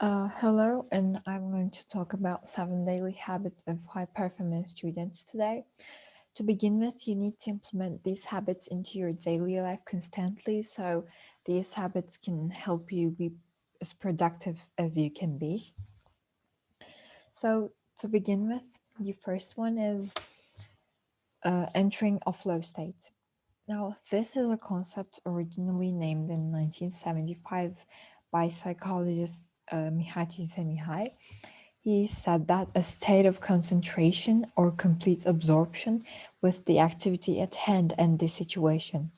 Hello, and I'm going to talk about 7 daily habits of high-performance students today. To begin with, you need to implement these habits into your daily life constantly, so these habits can help you be as productive as you can be. So, to begin with, the first one is entering a flow state. Now, this is a concept originally named in 1975 by psychologist Mihai Csikszentmihalyi. He said that a state of concentration or complete absorption with the activity at hand and the situation.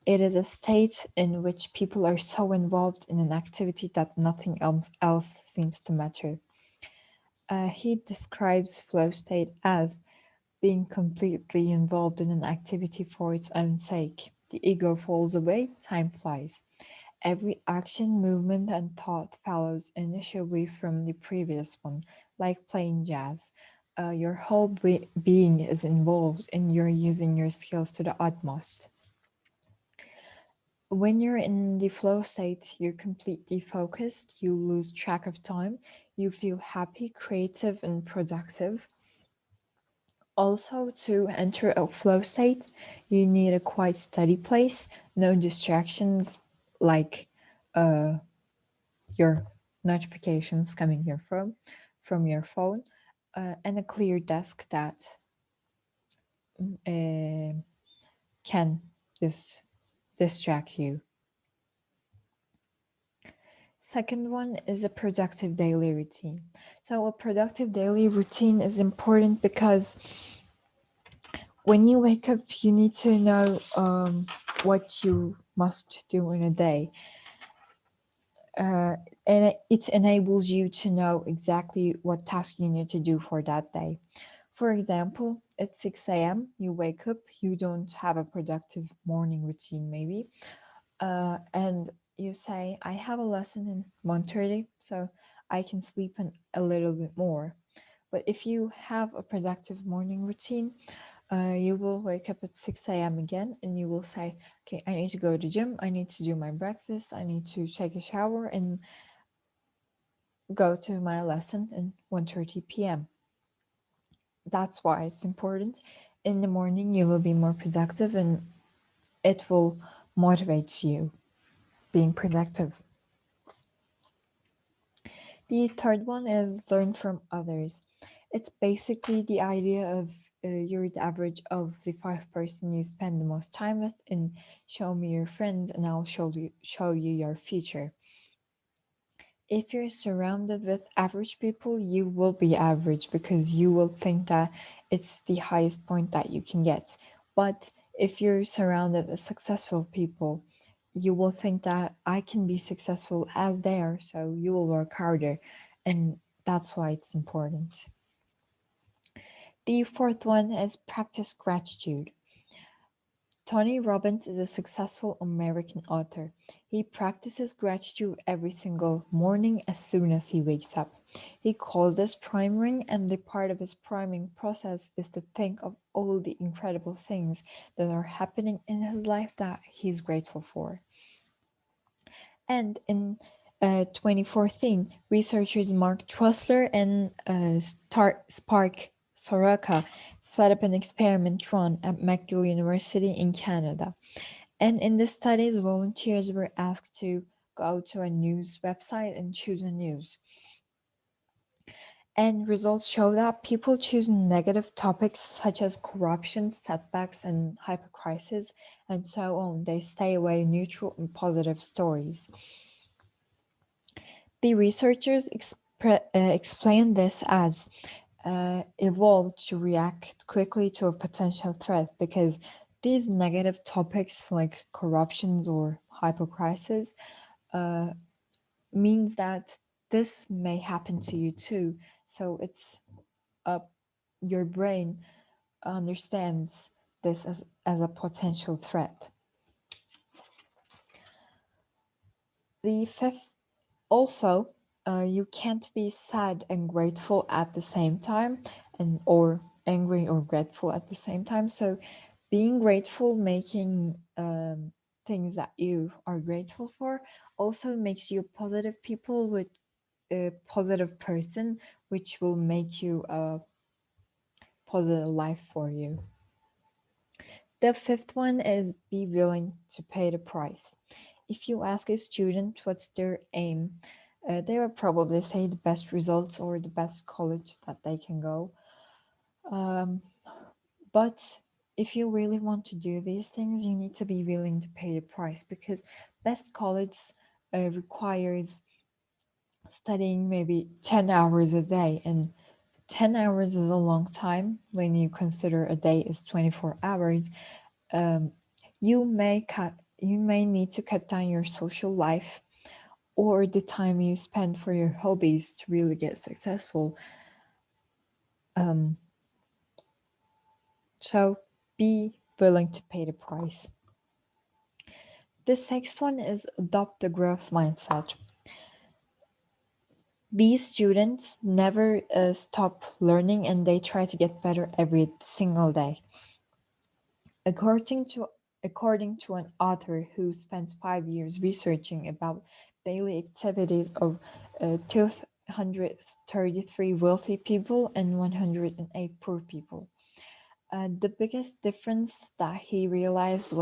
It is a state in which people are so involved in an activity that nothing else seems to matter. He describes flow state as being completely involved in an activity for its own sake. The ego falls away, time flies. Every action, movement, and thought follows initially from the previous one, like playing jazz. Your whole being is involved and you're using your skills to the utmost. When you're in the flow state, you're completely focused, you lose track of time, you feel happy, creative, and productive. Also, to enter a flow state, you need a quiet, steady place, no distractions like uh, your notifications coming here from your phone, and a clear desk that uh, can just distract you. Second one is a productive daily routine. So a productive daily routine is important because when you wake up, you need to know what you must do in a day. Uh, and it enables you to know exactly what task you need to do for that day. For example, at 6 a.m., you wake up, you don't have a productive morning routine maybe, and you say, I have a lesson in 1:30, so I can sleep a little bit more. But if you have a productive morning routine, you will wake up at 6 a.m. again and you will say, okay, I need to go to the gym, I need to do my breakfast, I need to take a shower and go to my lesson at 1:30 p.m. That's why it's important. In the morning, you will be more productive and it will motivate you being productive. The third one is learn from others. It's basically the idea of you're the average of the 5 person you spend the most time with, and show me your friends and I'll show you your future. If you're surrounded with average people, you will be average because you will think that it's the highest point that you can get. But if you're surrounded with successful people, you will think that I can be successful as they are, so you will work harder. And that's why it's important. The fourth one is practice gratitude. Tony Robbins is a successful American author. He practices gratitude every single morning as soon as he wakes up. He calls this priming, and the part of his priming process is to think of all the incredible things that are happening in his life that he's grateful for. And in 2014, researchers Mark Trussler and Spark Soroka set up an experiment run at McGill University in Canada. And in the studies, volunteers were asked to go to a news website and choose a news. And results show that people choose negative topics such as corruption, setbacks, and hypercrisis, and so on. They stay away neutral and positive stories. The researchers explain this as evolved to react quickly to a potential threat because these negative topics like corruptions or hypocrisis uh, means that this may happen to you too. So it's your brain understands this as a potential threat. The fifth, also, you can't be sad and grateful at the same time, and or angry or grateful at the same time. So being grateful, making things that you are grateful for also makes you positive people, a positive person, which will make you a positive life for you. The fifth one is be willing to pay the price. If you ask a student what's their aim, they will probably say the best results or the best college that they can go. But if you really want to do these things, you need to be willing to pay a price, because best college requires studying maybe 10 hours a day, and 10 hours is a long time when you consider a day is 24 hours. Um, you may need to cut down your social life or the time you spend for your hobbies to really get successful. So be willing to pay the price. The sixth one is adopt the growth mindset. These students never stop learning, and they try to get better every single day. According to an author who spends 5 years researching about daily activities of 233 wealthy people and 108 poor people, the biggest difference that he realized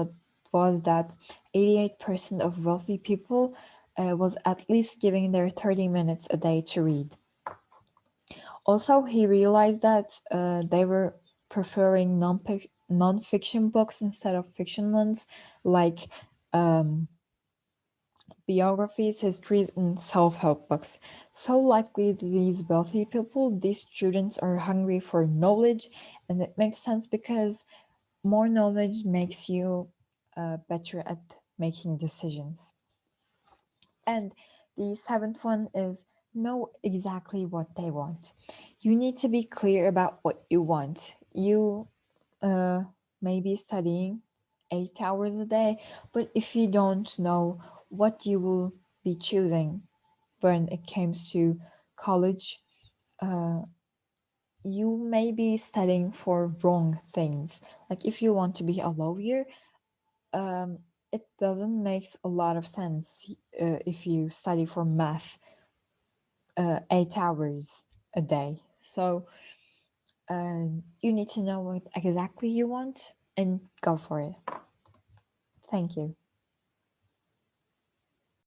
was that 88% of wealthy people was at least giving their 30 minutes a day to read. Also, he realized that they were preferring non-fiction books instead of fiction ones, like biographies, histories, and self-help books. So likely these wealthy people, these students are hungry for knowledge, and it makes sense because more knowledge makes you better at making decisions. And the seventh one is know exactly what they want. You need to be clear about what you want. You may be studying 8 hours a day, but if you don't know what you will be choosing when it comes to college, you may be studying for wrong things. Like if you want to be a lawyer, it doesn't make a lot of sense if you study for math 8 hours a day. So you need to know what exactly you want and go for it. Thank you.